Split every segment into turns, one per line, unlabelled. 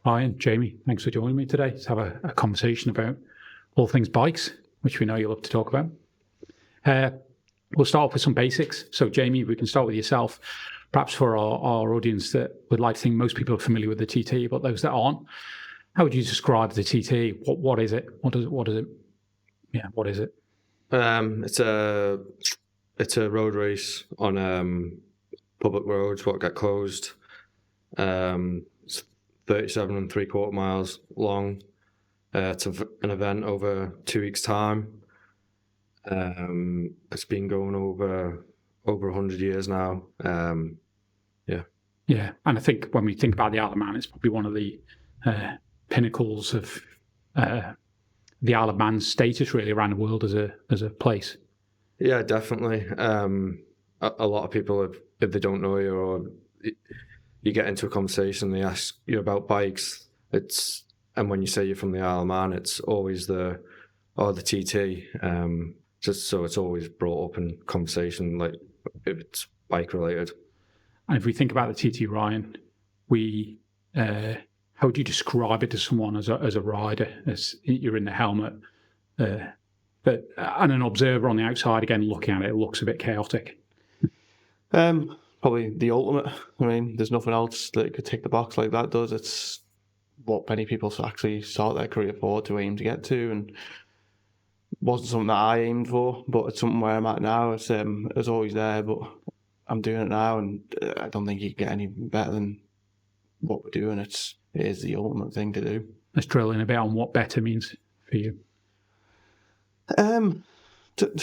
Ryan, Jamie, thanks for joining me today to have a conversation about all things bikes, which we know you love to talk about. We'll start off with some basics. So, Jamie, we can start with yourself. Perhaps for our audience that would like to think most people are familiar with the TT, but those that aren't, how would you describe the TT? What is it? What is it? Yeah, what is it?
It's a road race on public roads, what get closed. It's 37 3/4 miles long. It's an event over 2 weeks' time. It's been going over 100 years now.
Yeah, and I think when we think about the Isle of Man, it's probably one of the pinnacles of the Isle of Man's status really around the world as a place.
Yeah, definitely. A lot of people, if they don't know you or you get into a conversation, they ask you about bikes. And when you say you're from the Isle of Man, it's always the TT. Just so it's always brought up in conversation, like if it's bike related.
And if we think about the TT, Ryan, how would you describe it to someone as a rider? As you're in the helmet, and an observer on the outside, again, looking at it, it looks a bit chaotic.
Probably the ultimate. I mean, there's nothing else that could tick the box like that does. It's what many people actually start their career for, to aim to get to, and wasn't something that I aimed for, but it's something where I'm at now. It's always there, but I'm doing it now, and I don't think you can get any better than what we're doing. It is the ultimate thing to do.
Let's drill in a bit on what better means for you. Is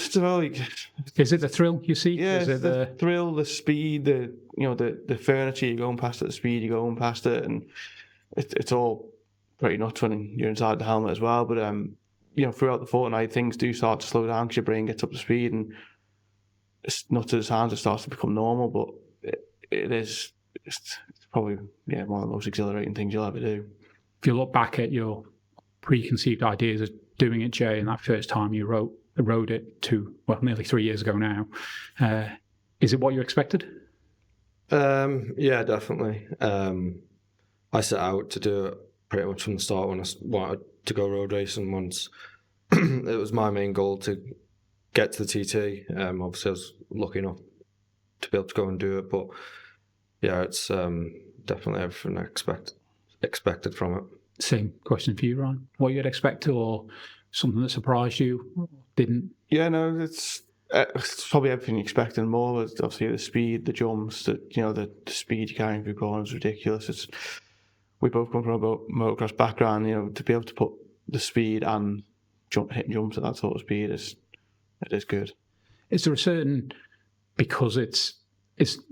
it the thrill you see?
Yeah,
is it
the thrill, the speed, the furniture. You're going past it, the speed you're going past it, and it's all pretty nuts when you're inside the helmet as well. But throughout the fortnight, things do start to slow down because your brain gets up to speed, and it's nuts as it sounds. It starts to become normal, but it's probably one of the most exhilarating things you'll ever do.
If you look back at your preconceived ideas of doing it, Jay, and that first time you rode it nearly 3 years ago now, is it what you expected?
Yeah, definitely. I set out to do it pretty much from the start when I wanted to go road racing once. It was my main goal to get to the TT. Obviously, I was lucky enough to be able to go and do it, but yeah, it's definitely everything I expected from it.
Same question for you, Ryan. What you'd expect, or something that surprised you, didn't?
Yeah, no, it's probably everything you expect and more. But obviously, the speed, the jumps, the speed you're carrying through corners is ridiculous. We both come from a motocross background. To be able to put the speed and hitting jumps at that sort of speed it is good.
Is there a certain, because it's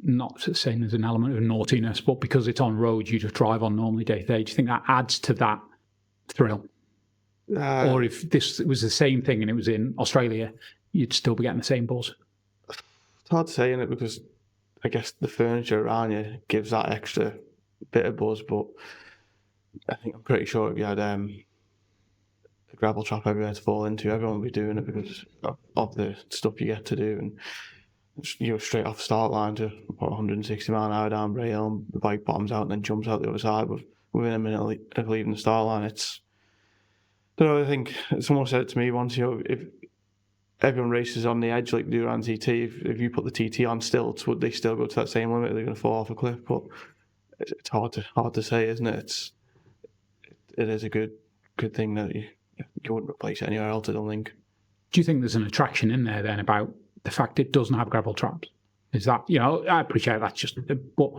not saying there's an element of naughtiness, but because it's on road you just drive on normally day to day, do you think that adds to that thrill? Or if this was the same thing and it was in Australia, you'd still be getting the same buzz?
It's hard to say, isn't it? Because I guess the furniture around you gives that extra bit of buzz, but I'm pretty sure if you had a gravel trap everywhere to fall into, everyone would be doing it because of the stuff you get to do. And straight off the start line to 160 mile an hour down rail, and the bike bottoms out and then jumps out the other side within a minute of leaving the start line. I think someone said it to me once, if everyone races on the edge like they do around TT, if you put the TT on stilts, would they still go to that same limit? They're going to fall off a cliff. But it's hard to say, isn't it? It is a good thing that you wouldn't replace it anywhere else, I don't think.
Do you think there's an attraction in there then about the fact it doesn't have gravel traps? Is that, I appreciate that's just, but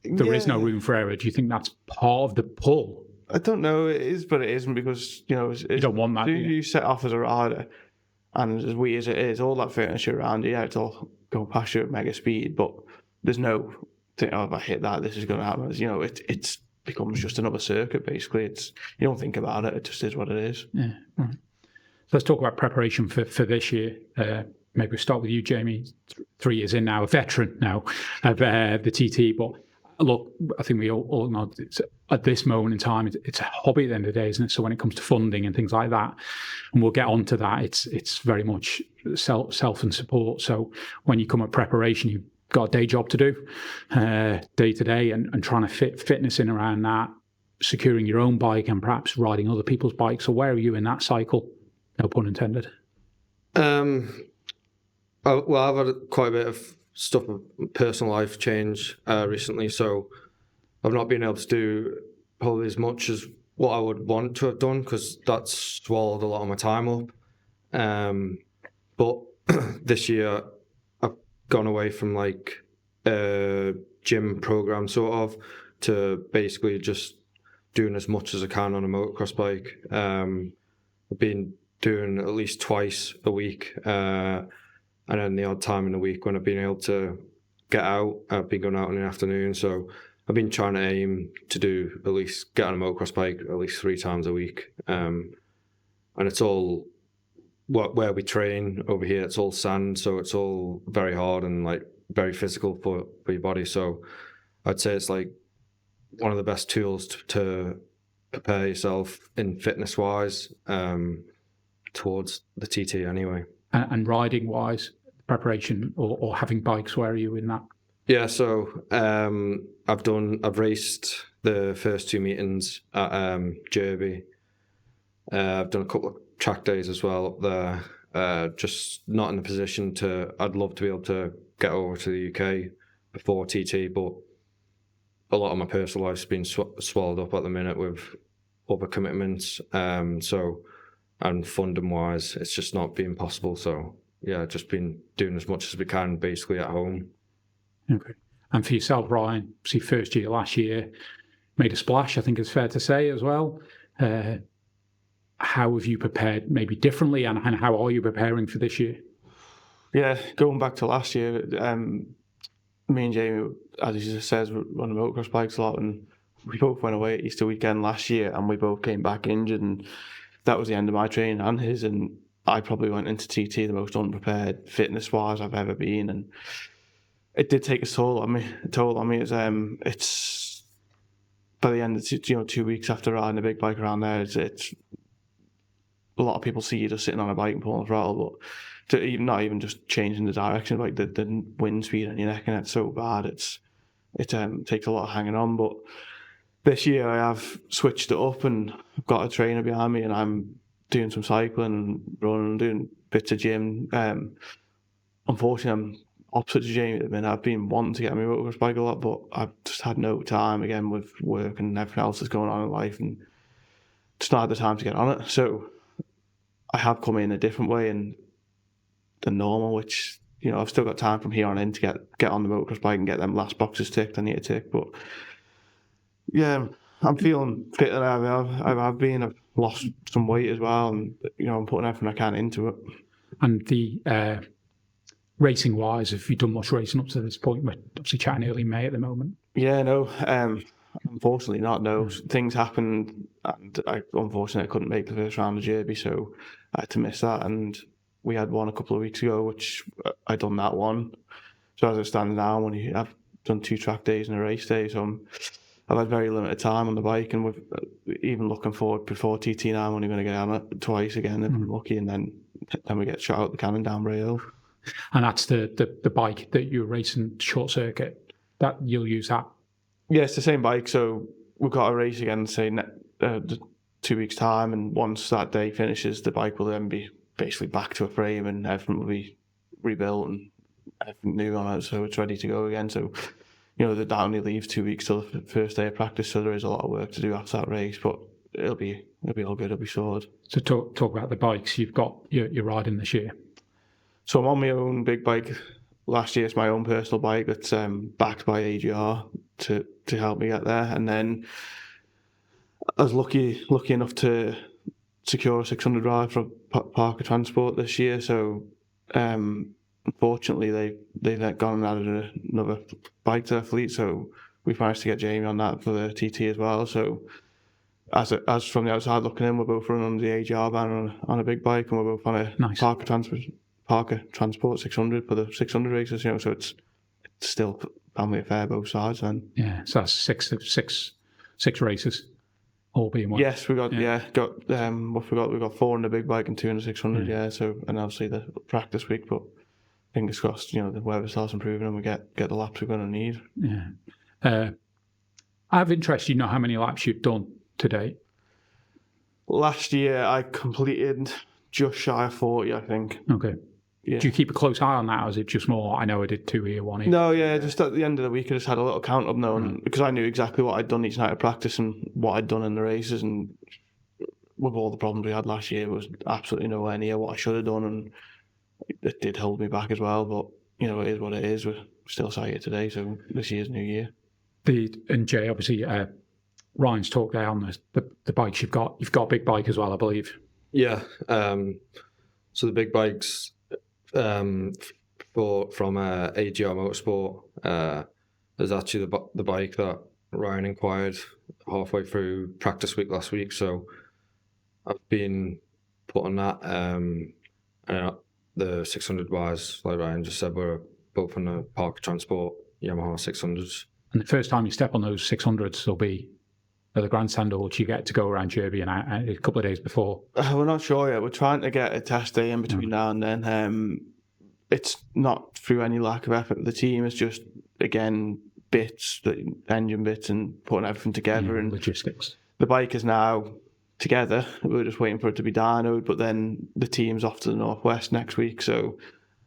there is no room for error. Do you think that's part of the pull?
I don't know. It is, but it isn't, because you don't want that. You set off as a rider, and as weird as it is, all that furniture around you, it's all going past you at mega speed, but there's no think, if I hit that, this is going to happen. It becomes just another circuit, basically. You don't think about it, it just is what it is.
Yeah, right. So let's talk about preparation for this year. Maybe we'll start with you, Jamie. 3 years in now, a veteran now of the TT, but look, I think we all know at this moment in time, it's a hobby at the end of the day, isn't it? So when it comes to funding and things like that, and we'll get onto that, it's very much self and support. So when you come at preparation, you've got a day job to do, day to day, and trying to fit fitness in around that. securing your own bike and perhaps riding other people's bikes. So where are you in that cycle? No pun intended.
Well, I've had quite a bit of stuff, personal life change recently, so I've not been able to do probably as much as what I would want to have done, because that's swallowed a lot of my time up. But this year I've gone away from like a gym program sort of to basically just doing as much as I can on a motocross bike. I've been doing at least twice a week, and then the odd time in the week when I've been able to get out, I've been going out in the afternoon. So I've been trying to aim to do at least get on a motocross bike at least 3 times a week. And it's all where we train over here. It's all sand, so it's all very hard and like very physical for your body. So I'd say it's like one of the best tools to prepare yourself in fitness wise towards the TT anyway.
And riding wise, preparation or having bikes, where are you in that?
Yeah, so I've raced the first 2 meetings at Derby. I've done a couple of track days as well up there. Just not in a position to. I'd love to be able to get over to the UK before TT, but a lot of my personal life's been swallowed up at the minute with other commitments. And funding wise, it's just not been possible. So yeah, just been doing as much as we can basically at home.
Okay. And for yourself, Ryan, see, first year last year, made a splash, I think it's fair to say as well. How have you prepared maybe differently, and how are you preparing for this year?
Yeah, going back to last year, me and Jamie, as he just says, we run the motocross bikes a lot, and we both went away at Easter weekend last year, and we both came back injured, and that was the end of my training and his, and I probably went into TT the most unprepared fitness-wise I've ever been, and it did take a toll on me. It's by the end of 2 weeks after riding a big bike around there, it's a lot of people see you just sitting on a bike and pulling the throttle, but not even just changing the direction, like the wind speed on your neck, and it's so bad. It takes a lot of hanging on, but this year I have switched it up and I've got a trainer behind me, and I'm doing some cycling and running and doing bits of gym. Unfortunately, I'm opposite to Jamie at the minute. I've been wanting to get on my motocross bike a lot, but I've just had no time again with work and everything else that's going on in life, and just not had the time to get on it. So I have come in a different way than normal, which, I've still got time from here on in to get on the motocross bike and get them last boxes ticked I need to tick. But yeah, I'm feeling fitter than I've been. I've lost some weight as well, and I'm putting everything I can into it.
And the racing wise, have you done much racing up to this point? We're obviously chatting early May at the moment.
Yeah, no. Unfortunately not, no. Things happened, and unfortunately I couldn't make the first round of Derby, so I had to miss that. And we had one a couple of weeks ago, which I'd done that one. So as it stands now, I've done 2 track days and a race day, so I've had very limited time on the bike, and with even looking forward before TT now, I'm only going to get on it twice again if I'm lucky, and then we get shot out the cannon down Braille.
And that's the bike that you're racing short circuit, that you'll use that?
Yeah, it's the same bike, so we've got a race again, say 2 weeks time, and once that day finishes, the bike will then be basically back to a frame and everything will be rebuilt and everything new on it, so it's ready to go again. So that only leaves 2 weeks till the first day of practice, so there is a lot of work to do after that race, but it'll be all good, it'll be sorted.
So talk about the bikes you're riding this year.
So I'm on my own big bike. Last year it's my own personal bike that's backed by AGR to help me get there, and then I was lucky enough to secure a 600 ride from Parker Transport this year. So unfortunately they've gone and added another bike to their fleet, so we've managed to get Jamie on that for the TT as well. So as from the outside looking in, we're both running under the AGR ban on a big bike, and we're both on a
nice
Parker Transport 600 for the 600 races, so it's still family affair both sides then.
Yeah, so that's six races, all being one.
Yes, we got we got 4 in the big bike and 2 in the 600. Yeah, so, and obviously the practice week, but fingers crossed, the weather starts improving and we get the laps we're going to need.
Yeah. I have interest, you know how many laps you've done today?
Last year I completed just shy of 40, I think.
Okay.
Yeah.
Do you keep a close eye on that, or is it just more, I know I did 2 here, 1 here?
No, yeah, just at the end of the week I just had a little count up now, because I knew exactly what I'd done each night of practice and what I'd done in the races, and with all the problems we had last year, it was absolutely nowhere near what I should have done, and it did hold me back as well, but you know, it is what it is. We're still sat here today, so this year's new year.
And Jay, obviously, Ryan's talked there on the bikes you've got. You've got a big bike as well, I believe.
Yeah. So the big bikes from AGR Motorsport is actually the bike that Ryan inquired halfway through practice week last week. So I've been putting that and the 600Ys, like Ryan just said, we're both on the Parker Transport Yamaha 600s.
And the first time you step on those 600s, they'll be at the grandstand, or do you get to go around Derby and a couple of days before?
We're not sure yet. We're trying to get a test day in between now and then. It's not through any lack of effort of the team. It's just, again, bits, the engine bits, and putting everything together. And
logistics.
The bike is now together. We're just waiting for it to be dynoed, but then the team's off to the northwest next week. So,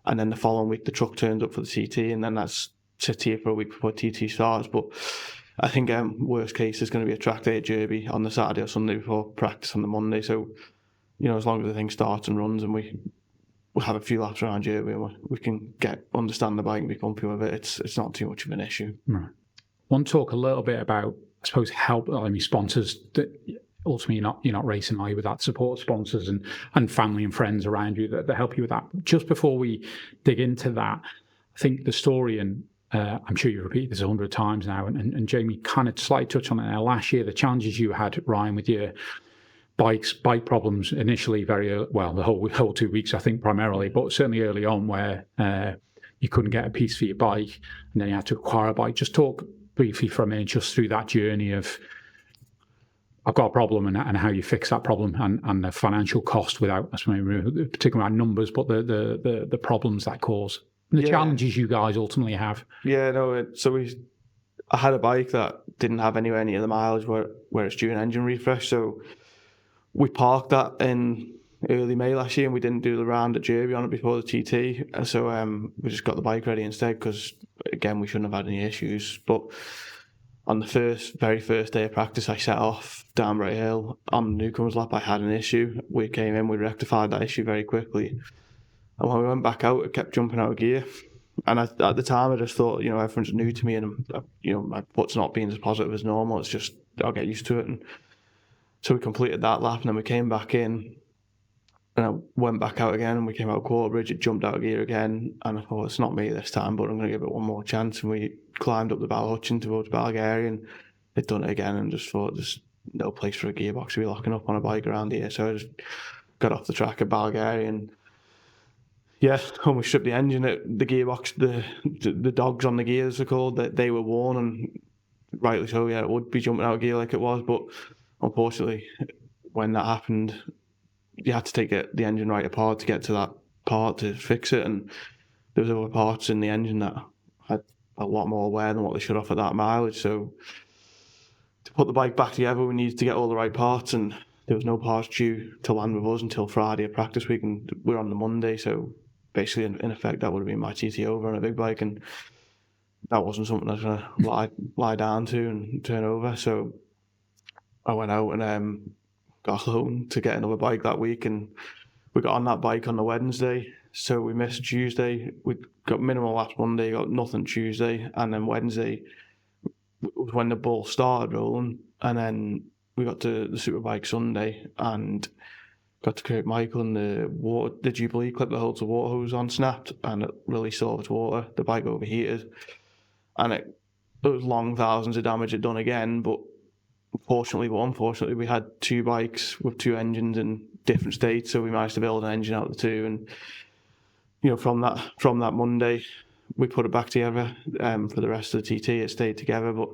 and then the following week the truck turns up for the TT, and then that's sits here for a week before TT starts. But I think worst case is going to be a track day at Derby on the Saturday or Sunday before practice on the Monday. So, you know, as long as the thing starts and runs and we'll have a few laps around Derby and we can understand the bike and be comfy with it, it's not too much of an issue.
Right. I want to talk a little bit about, I suppose, sponsors. That ultimately you're not racing, are you, without support sponsors and family and friends around you that help you with that. Just before we dig into that, I think the story, and I'm sure you've repeated this 100 times now, and Jamie kind of slightly touched on it now. Last year, the challenges you had, Ryan, with your bike problems initially, very early, well, the whole 2 weeks, I think, primarily, but certainly early on, where you couldn't get a piece for your bike, and then you had to acquire a bike. Just talk briefly for a minute just through that journey of, I've got a problem, and how you fix that problem, and the financial cost, without particularly around numbers, but the problems that cause. And the challenges you guys ultimately have. Yeah,
no. I had a bike that didn't have anywhere near the mileage where it's due an engine refresh. So we parked that in early May last year, and we didn't do the round at Derby on it before the TT. And so we just got the bike ready instead, because again we shouldn't have had any issues. But on the very first day of practice, I set off down Bright Hill on the newcomers lap. I had an issue. We came in, we rectified that issue very quickly. And when we went back out, it kept jumping out of gear. And at the time, I just thought, you know, everyone's new to me, and you know, my foot's not being as positive as normal. It's just, I'll get used to it. And so we completed that lap, and then we came back in, and I went back out again, and we came out of Quarterbridge. It jumped out of gear again, and I thought, it's not me this time, but I'm going to give it one more chance. And we climbed up the Balhutchin towards Balgary, and it done it again, and just thought, there's no place for a gearbox to be locking up on a bike around here. So I just got off the track at Balgary, and almost stripped the engine. The gearbox, the dogs on the gears, they're called, they were worn, and rightly so. Yeah, it would be jumping out of gear like it was, but unfortunately, when that happened, you had to take the engine right apart to get to that part to fix it, and there was other parts in the engine that had a lot more wear than what they should have at that mileage. So to put the bike back together, we needed to get all the right parts, and there was no parts due to land with us until Friday of practice week, and we're on the Monday. So basically, in effect, that would have been my TT over on a big bike, and that wasn't something I was going to lie down to and turn over. So I went out and got a loan to get another bike that week, and we got on that bike on the Wednesday. So we missed Tuesday. We got minimal last Monday, got nothing Tuesday, and then Wednesday was when the ball started rolling, and then we got to the Superbike Sunday and got to Kirk Michael, and the Jubilee clip that holds the water hose on snapped, and it released all of its water. The bike overheated, and it was long thousands of damage it done again. But unfortunately, we had two bikes with two engines in different states, so we managed to build an engine out of the two. And you know, from that Monday, we put it back together. For the rest of the TT, it stayed together. But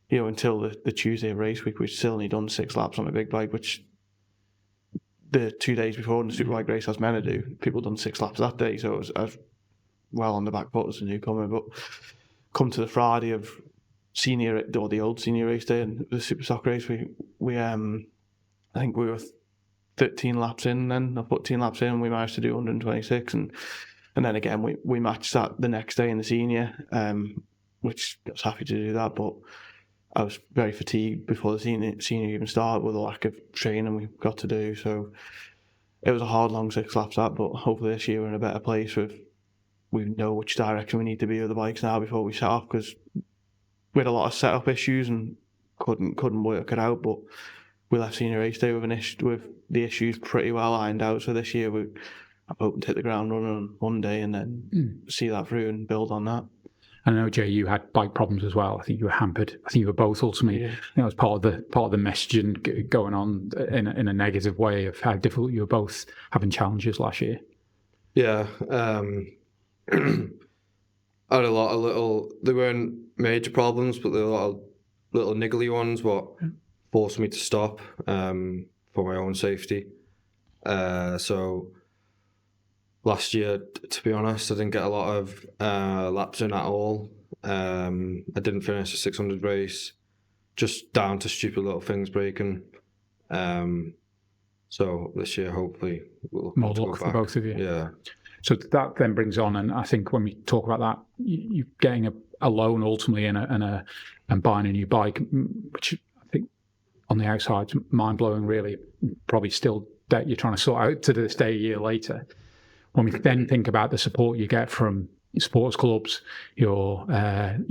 you know, until the Tuesday of race week, we'd still only done 6 laps on a big bike, which the 2 days before in the Superbike race I was meant to do, people done 6 laps that day, so I was well on the back foot as a newcomer. But come to the Friday of senior or the old senior race day and the super stock race, we I think we were 13 laps in then, or 14 laps in, and we managed to do 126, and then again we matched that the next day in the senior, which I was happy to do that, but I was very fatigued before the senior even started with the lack of training we got to do, so it was a hard long 6 laps that, but hopefully this year we're in a better place we know which direction we need to be with the bikes now before we set off, because we had a lot of setup issues and couldn't work it out, but we left senior race day with the issues pretty well ironed out. So this year I'm hoping to hit the ground running on Monday and then see that through and build on that.
I know, Jay, you had bike problems as well. I think you were hampered. I think you were both ultimately.
Yeah.
That was part of the messaging going on in a negative way of how difficult you were both having challenges last year.
Yeah, I had a lot of little. They weren't major problems, but there were a lot of little niggly ones. What forced me to stop for my own safety. So last year, to be honest, I didn't get a lot of laps in at all. I didn't finish the 600 race, just down to stupid little things breaking. So this year, hopefully, we'll
More luck for both of you.
Yeah.
So that then brings on, and I think when we talk about that, you getting a loan ultimately and buying a new bike, which I think on the outside is mind blowing. Really, probably still that you're trying to sort out to this day a year later. When we then think about the support you get from sports clubs, your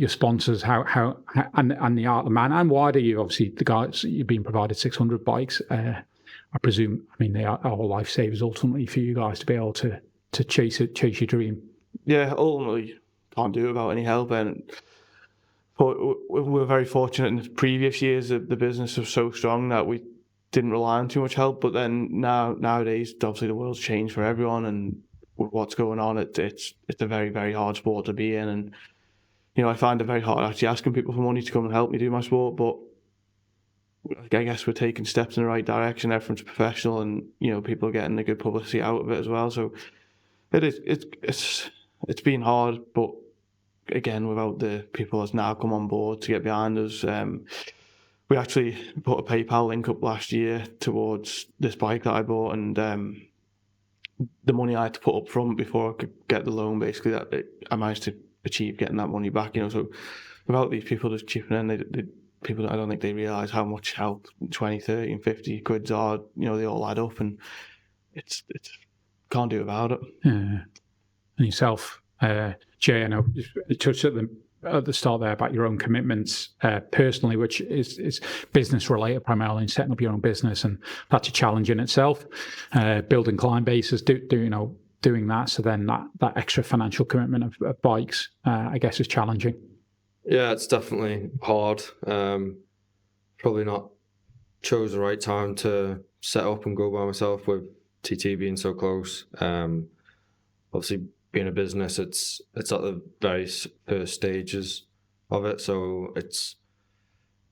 sponsors, how and the Atla man and wider you, obviously the guys you've been provided 600 bikes. I presume, I mean, they are all lifesavers ultimately for you guys to be able to chase your dream.
Yeah, ultimately can't do it without any help, but we're very fortunate in the previous years that the business was so strong that we didn't rely on too much help. But then nowadays, obviously the world's changed for everyone, and with what's going on, it's a very, very hard sport to be in, and I find it very hard actually asking people for money to come and help me do my sport, but I guess we're taking steps in the right direction. Everyone's professional, and people are getting the good publicity out of it as well. So it's been hard, but again, without the people that's now come on board to get behind us, we actually put a PayPal link up last year towards this bike that I bought, and the money I had to put up front before I could get the loan, basically, I managed to achieve getting that money back. So without these people just chipping in, people, I don't think they realise how much help 20, 30 and 50 quids are. They all add up, and it's can't do without it.
Yeah. And yourself, Jay, I know you touched at the start there about your own commitments personally, which is business related primarily, and setting up your own business, and that's a challenge in itself. Building client bases, doing that. So then that extra financial commitment of bikes, I guess, is challenging.
Yeah, it's definitely hard. Probably not chose the right time to set up and go by myself with TT being so close. Obviously, being a business, it's at the very first stages of it, so it's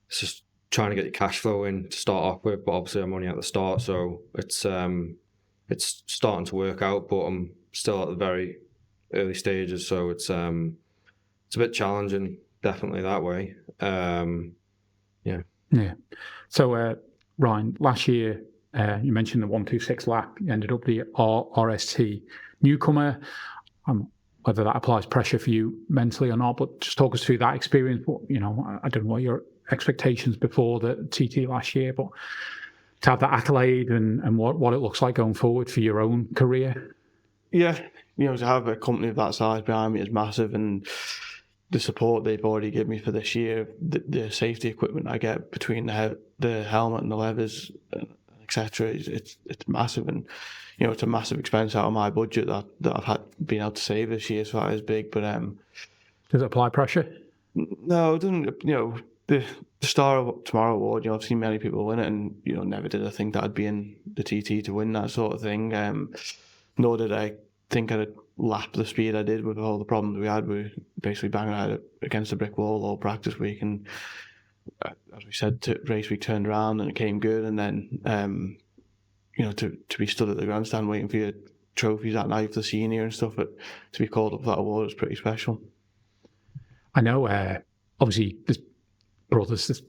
just trying to get your cash flow in to start off with. But obviously, I'm only at the start, so it's starting to work out. But I'm still at the very early stages, so it's a bit challenging. Definitely that way.
Yeah. So, Ryan, last year you mentioned the 126 lap. You ended up the RST newcomer. Whether that applies pressure for you mentally or not, but just talk us through that experience. I don't know what your expectations before the TT last year, but to have that accolade and what it looks like going forward for your own career.
Yeah, to have a company of that size behind me is massive, and the support they've already given me for this year, the safety equipment I get between the helmet and the leathers, etc., it's massive, and it's a massive expense out of my budget that I've been able to save this year, so that is big. But
does it apply pressure?
No, it doesn't. The Star of Tomorrow award, I've seen many people win it, and never did I think that I'd be in the TT to win that sort of thing. Nor did I think I'd lap the speed I did with all the problems we had. We basically banging out against a brick wall all practice week, and as we said, race week turned around and it came good, and then to be stood at the grandstand waiting for your trophies that night for the senior and stuff, but to be called up for that award was pretty special.
I know, obviously, there's brothers.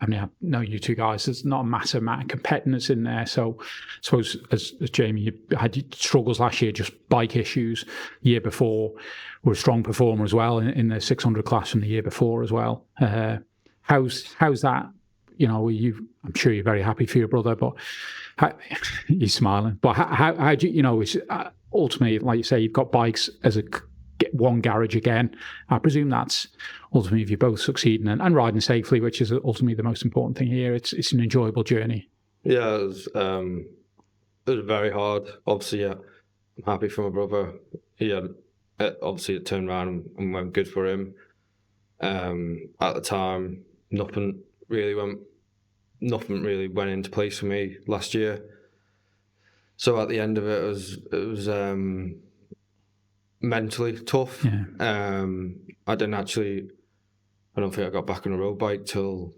I mean, I know you two guys. There's not a massive amount of competitiveness in there. So I suppose, as Jamie, you had struggles last year, just bike issues. Year before, were a strong performer as well in the 600 class from the year before as well. How's that? You know, I'm sure you're very happy for your brother, but he's smiling. But how do you know? Ultimately, like you say, you've got bikes as one garage again. I presume that's ultimately if you're both succeeding and riding safely, which is ultimately the most important thing here. It's an enjoyable journey.
Yeah, it was very hard. Obviously, yeah, I'm happy for my brother. Obviously it turned around and went good for him. At the time, nothing really went into place for me last year. So at the end of it was mentally tough.
Yeah.
I don't think I got back on a road bike till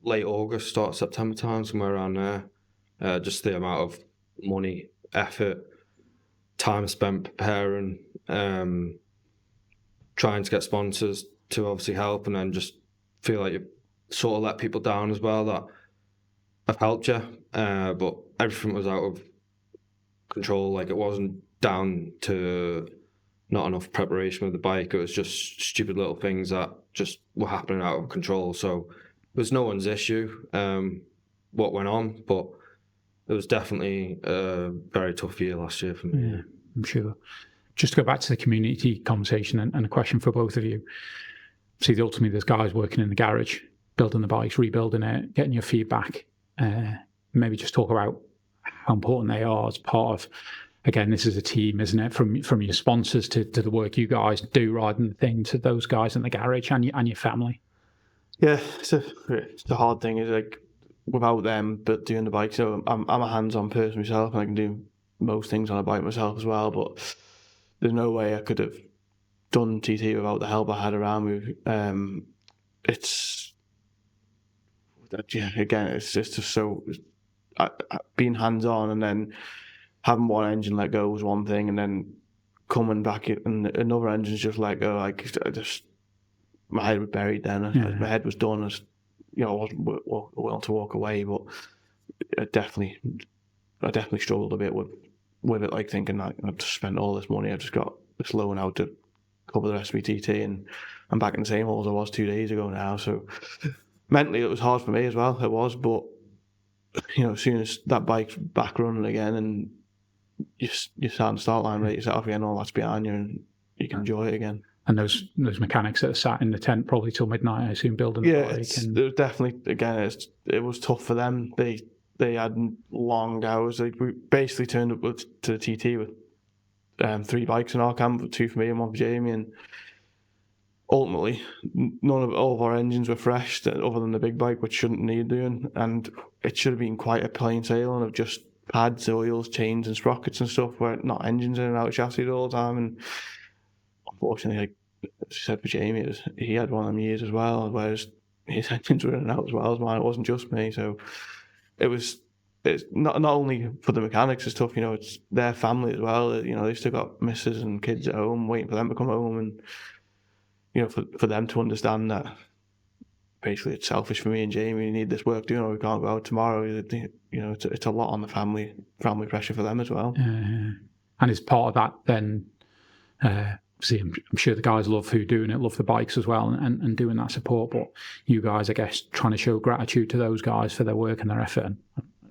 late August, start of September time, somewhere around there. Just the amount of money, effort, time spent preparing, trying to get sponsors to obviously help, and then just feel like you sort of let people down as well that have helped you. But everything was out of control. Like, it wasn't down to not enough preparation with the bike. It was just stupid little things that just were happening out of control. So it was no one's issue what went on, but it was definitely a very tough year last year for me.
Yeah, I'm sure. Just to go back to the community conversation and a question for both of you. See, ultimately, there's guys working in the garage, building the bikes, rebuilding it, getting your feedback. Maybe just talk about how important they are as part of, again, this is a team, isn't it? From your sponsors to the work you guys do riding the thing, to those guys in the garage and your family.
Yeah, it's a hard thing. Is like without them, but doing the bike. So I'm a hands-on person myself, and I can do most things on a bike myself as well. But there's no way I could have done TT without the help I had around me. It's just so being hands-on, and then having one engine let go was one thing, and then coming back and another engine's just let go. Like, my head was buried then. My head was done. I wasn't willing to walk away, but I definitely struggled a bit with it, like thinking like, I've just spent all this money, I've just got this loan out to cover the rest of my TT, and I'm back in the same hole as I was 2 days ago now. So mentally it was hard for me as well. It was, but as soon as that bike's back running again and you start on the start line, ready to set off again, all that's behind you, and you can enjoy it again.
And those mechanics that are sat in the tent probably till midnight, I assume, building the bike.
It was definitely, again, it was tough for them. They had long hours. We basically turned up to the TT with 3 bikes in our camp, 2 for me and 1 for Jamie, and ultimately all of our engines were fresh other than the big bike, which shouldn't need doing, and it should have been quite a plain sailing of just pads, oils, chains and sprockets and stuff, where not engines in and out of chassis all the time. And unfortunately, like as I said for Jamie, he had one of them years as well, whereas his engines were in and out as well as mine. It wasn't just me, so it's not only for the mechanics it's tough, it's their family as well. They still got missus and kids at home waiting for them to come home, and for them to understand that basically it's selfish for me and Jamie, we need this work doing, or we can't go out tomorrow. It's a lot on the family pressure for them as well.
And as part of that, then see, I'm sure the guys love who doing it, love the bikes as well, and doing that support. But you guys, I guess, trying to show gratitude to those guys for their work and their effort, and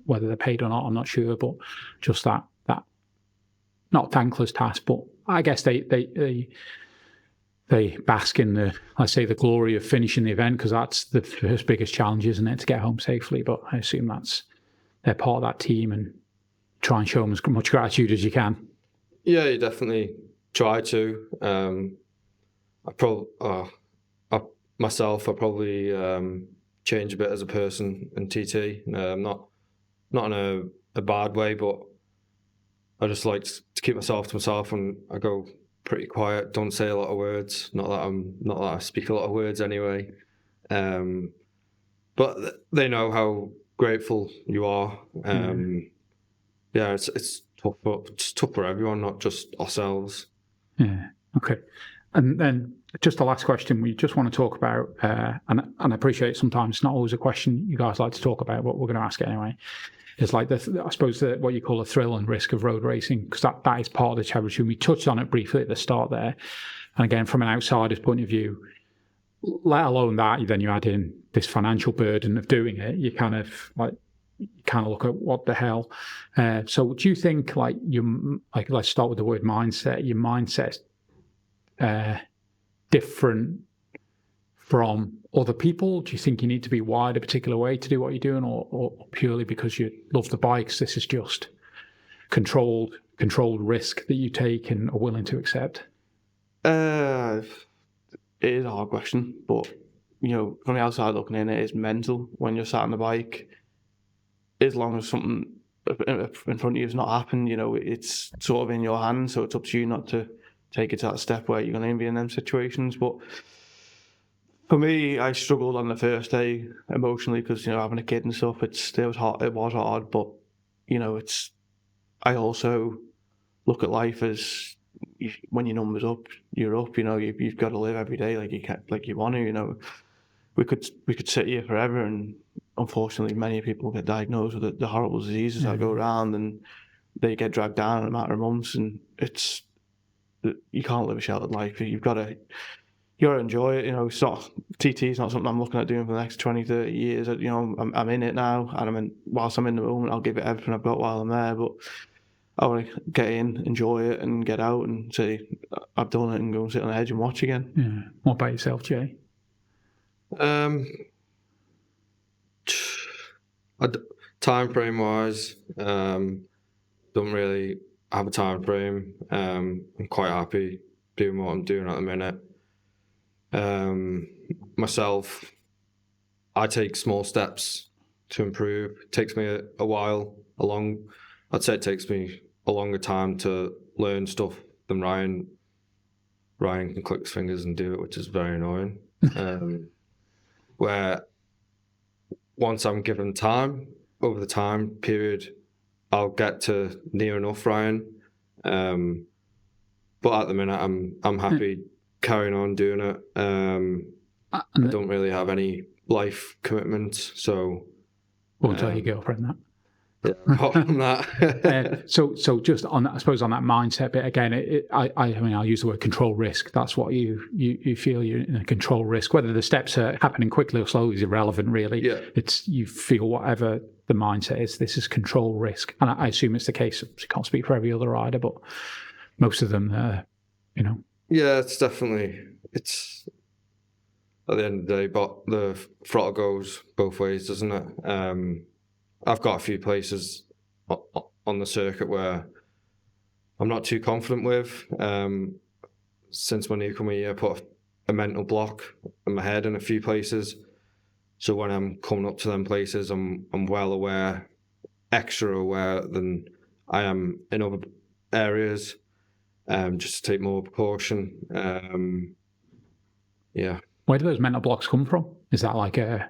whether they're paid or not, I'm not sure. But just that not thankless task, but I guess they bask in the glory of finishing the event, because that's the first biggest challenge, isn't it, to get home safely. But I assume they're part of that team, and try and show them as much gratitude as you can.
Yeah, you definitely try to. I probably change a bit as a person in TT. Not in a bad way, but I just like to keep myself to myself, and I go pretty quiet. Don't say a lot of words. Not that I speak a lot of words anyway. But they know how grateful you are. It's tough, but it's tough for everyone, not just ourselves.
Yeah. Okay. And then just the last question we just want to talk about, and I appreciate sometimes it's not always a question you guys like to talk about, but we're going to ask it anyway. It's like I suppose what you call the thrill and risk of road racing, because that is part of the championship. We touched on it briefly at the start there, and again from an outsider's point of view, let alone that, then you add in this financial burden of doing it. You kind of look at what the hell. So do you think let's start with the word mindset. Your mindset different from other people? Do you think you need to be wired a particular way to do what you're doing, or purely because you love the bikes, this is just controlled risk that you take and are willing to accept?
It is a hard question, but from the outside looking in, it is mental when you're sat on the bike. As long as something in front of you has not happened, it's sort of in your hands, so it's up to you not to take it to that step where you're going to be in them situations. But for me, I struggled on the first day emotionally because having a kid and stuff. It was hard, but I also look at life as when your number's up, you're up. You've got to live every day like you want to. We could sit here forever, and unfortunately, many people get diagnosed with the horrible diseases that go around, and they get dragged down in a matter of months, and you can't live a sheltered life. You've got to enjoy it. TT is not something I'm looking at doing for the next 20, 30 years. I'm in it now, and whilst I'm in the moment, I'll give it everything I've got while I'm there. But I want to get in, enjoy it, and get out and say I've done it, and go and sit on the edge and watch again.
Yeah. What about yourself, Jay?
Time frame wise, don't really have a time frame. I'm quite happy doing what I'm doing at the minute. Myself, I take small steps to improve. It takes me a while. I'd say it takes me a longer time to learn stuff than Ryan. Ryan can click his fingers and do it, which is very annoying. Where once I'm given time, over the time period, I'll get to near enough Ryan. But at the minute, I'm happy carrying on doing it. I don't really have any life commitments, so
won't tell your girlfriend that.
Yeah, apart from that.
So just on that, I suppose on that mindset bit again, I'll use the word control risk. That's what you feel you're in a control risk. Whether the steps are happening quickly or slowly is irrelevant, really.
Yeah.
It's you feel whatever the mindset is. This is control risk, and I assume it's the case. I can't speak for every other rider, but most of them,
Yeah, it's definitely at the end of the day, but the throttle goes both ways, doesn't it? I've got a few places on the circuit where I'm not too confident with. Since my newcomer year, I put a mental block in my head in a few places. So when I'm coming up to them places, I'm well aware, extra aware than I am in other areas, just to take more precaution. Yeah.
Where do those mental blocks come from? Is that like you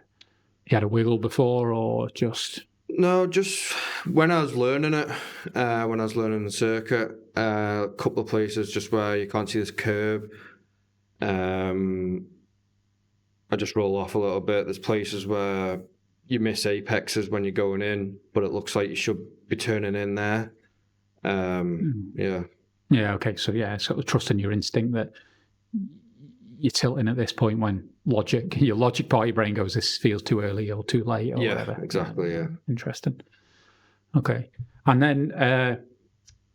had a wiggle before, or just...
No, just when I was learning it, when I was learning the circuit, a couple of places just where you can't see this curb, I just roll off a little bit. There's places where you miss apexes when you're going in, but it looks like you should be turning in there. Yeah.
Yeah, okay. So, sort of trusting your instinct that you're tilting at this point when your logic part of your brain goes, this feels too early or too late or whatever.
Exactly, yeah.
Interesting. Okay. And then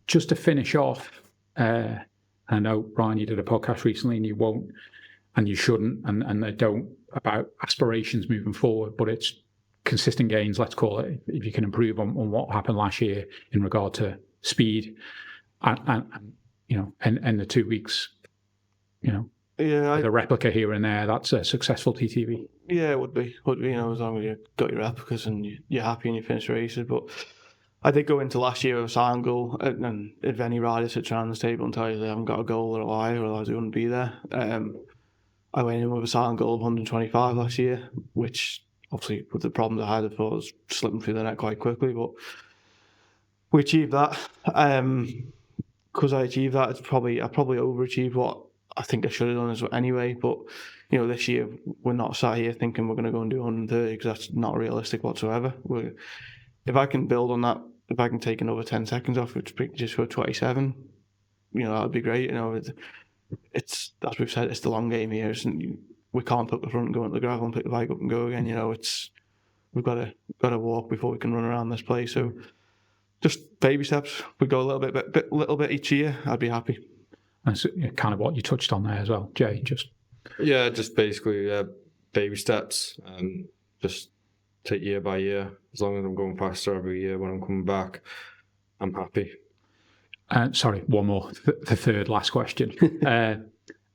just to finish off, I know, Ryan, you did a podcast recently and you won't, and you shouldn't, and they don't, about aspirations moving forward, but it's consistent gains, let's call it, if you can improve on what happened last year in regard to speed and the 2 weeks, the replica here and there, that's a successful TTV.
Yeah, it would be, as long as you got your replicas and you're happy and you finish races. But I did go into last year with a silent goal, and if any riders sit around the table and tell you they haven't got a goal or a lie, or otherwise they wouldn't be there. I went in with a silent goal of 125 last year, which obviously with the problems I had, I thought I was slipping through the net quite quickly, but we achieved that. Because I achieved that, I probably overachieved what I think I should have done as well anyway. But this year we're not sat here thinking we're going to go and do 130 because that's not realistic whatsoever. If I can build on that, if I can take another 10 seconds off, which just for 27, that would be great. It's as we've said, it's the long game here. We can't put the front and go into the gravel and pick the bike up and go again. We've got to walk before we can run around this place. So just baby steps. We go a little bit each year. I'd be happy.
That's kind of what you touched on there as well, Jay. Just
basically baby steps. Just take year by year. As long as I'm going faster every year when I'm coming back, I'm happy.
Sorry, one more. The third last question. I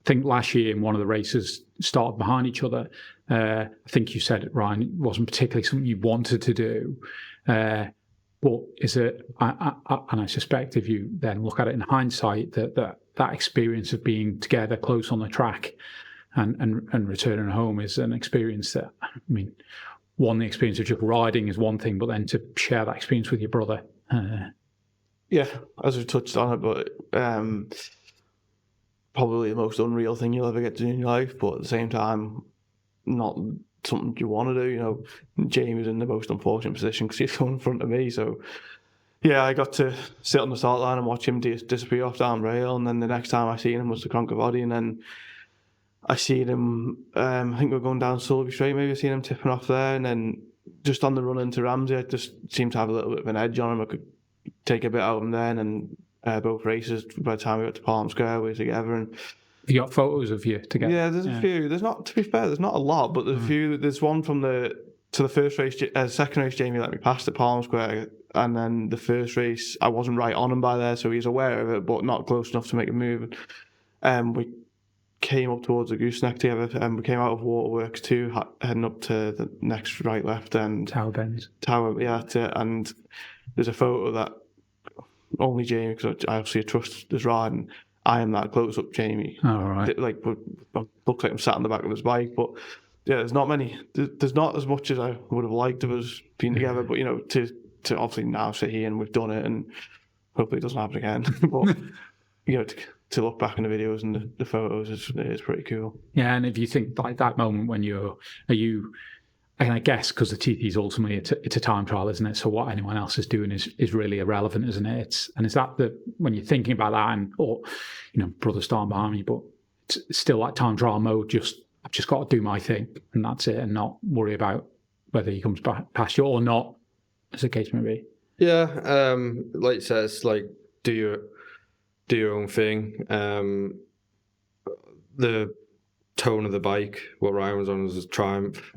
think last year in one of the races started behind each other. I think you said it, Ryan, it wasn't particularly something you wanted to do. But is it, and I suspect if you then look at it in hindsight, that experience of being together close on the track and returning home is an experience that, the experience of just riding is one thing, but then to share that experience with your brother.
Yeah, as we touched on it, but probably the most unreal thing you'll ever get to do in your life, but at the same time, not something you want to do. Jamie's in the most unfortunate position because he's in front of me. So, yeah, I got to sit on the start line and watch him disappear off down rail, and then the next time I seen him was the Cronker body, and then I seen him, I think we were going down Sulby Straight, maybe I seen him tipping off there, and then just on the run into Ramsey, I just seemed to have a little bit of an edge on him. I could take a bit out of him then, and both races, by the time we got to Palm Square, we were together. And
you got photos of you together?
Yeah, there's a few. There's not, to be fair, there's not a lot, but there's a few. There's one from the first race, second race, Jamie let me pass at Palm Square, and then the first race, I wasn't right on him by there, so he's aware of it, but not close enough to make a move. We came up towards the gooseneck together, and we came out of Waterworks 2, heading up to the next right-left end.
Tower Bends.
Yeah, that's it. And there's a photo that only Jamie, because I obviously trust this ride, and I am that close up Jamie.
Oh, right.
Looks like I'm sat on the back of his bike, but yeah, there's not many. There's not as much as I would have liked of us being together, but to obviously now sit here and we've done it, and hopefully it doesn't happen again. But to look back in the videos and the photos is pretty cool.
Yeah, and if you think like that moment when and I guess because the TT is ultimately it's a time trial, isn't it? So what anyone else is doing is really irrelevant, isn't it? Is that when you're thinking about that, brother starting behind me, but it's still that time trial mode. I've just got to do my thing, and that's it, and not worry about whether he comes past you or not, as the case may be.
Yeah, like you said, it's like do your own thing. The tone of the bike, what Ryan was on, was a Triumph.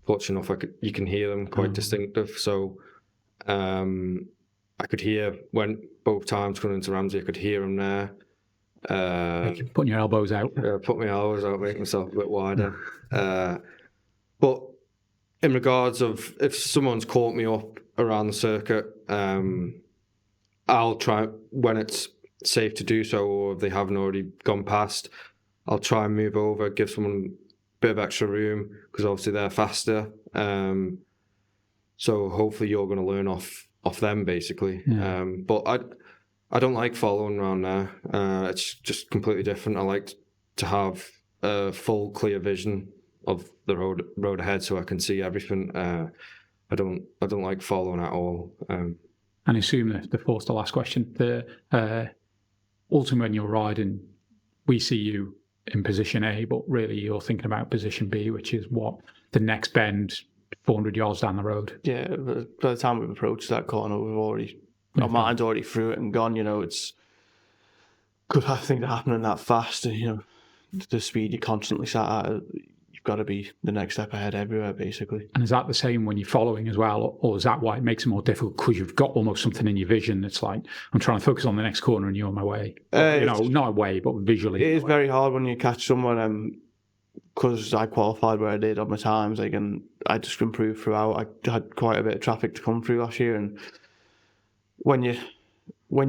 Fortunate enough, you can hear them quite distinctive. So I could hear when both times coming into Ramsey, I could hear him there.
Putting your elbows out.
Put my elbows out, make myself a bit wider. But in regards of if someone's caught me up around the circuit, I'll try, when it's safe to do so, or if they haven't already gone past, I'll try and move over, give someone a bit of extra room, because obviously they're faster. So hopefully you're going to learn off them, basically.
Yeah.
But I don't like following around there. It's just completely different. I like to have a full, clear vision of the road ahead, so I can see everything. I don't like following at all.
And assume the fourth to last question. Ultimately, when you're riding, we see you in position A, but really you're thinking about position B, which is what the next bend, 400 yards down the road.
Yeah, by the time we've approached that corner, our mind's already through it and gone. It's good thing to happen that fast. And, the speed you're constantly sat at, you've got to be the next step ahead everywhere, basically.
And is that the same when you're following as well, or is that why it makes it more difficult? Because you've got almost something in your vision that's like, I'm trying to focus on the next corner and you're on my way. Not away, but visually.
It is very hard when you catch someone, because I qualified where I did on my times, and I just improved throughout. I had quite a bit of traffic to come through last year, and when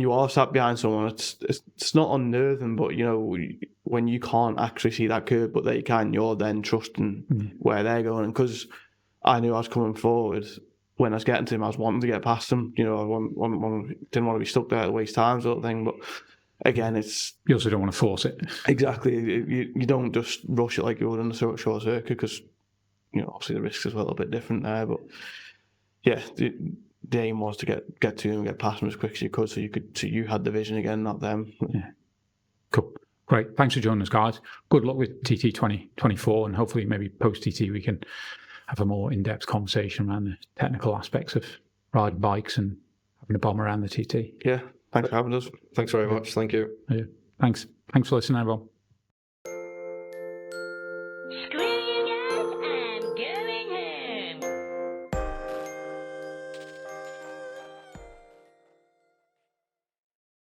you are sat behind someone, it's not unnerving, but when you can't actually see that curve, but they can, you're then trusting where they're going. And because I knew I was coming forward, when I was getting to him, I was wanting to get past him. I didn't want to be stuck there to waste time, sort of thing. But again, it's
You also don't want to force it.
exactly, you don't just rush it like you would on a short circuit, because obviously the risks is a little bit different there. But yeah, the aim was to get to him and get past him as quick as you could, so you had the vision again, not them.
Yeah. Cool. Great. Thanks for joining us, guys. Good luck with TT 2024, and hopefully maybe post TT we can have a more in-depth conversation around the technical aspects of riding bikes and having a bomb around the TT.
Yeah, thanks for having us.
Thanks very much. Thank you.
Yeah. Thanks for listening, everyone.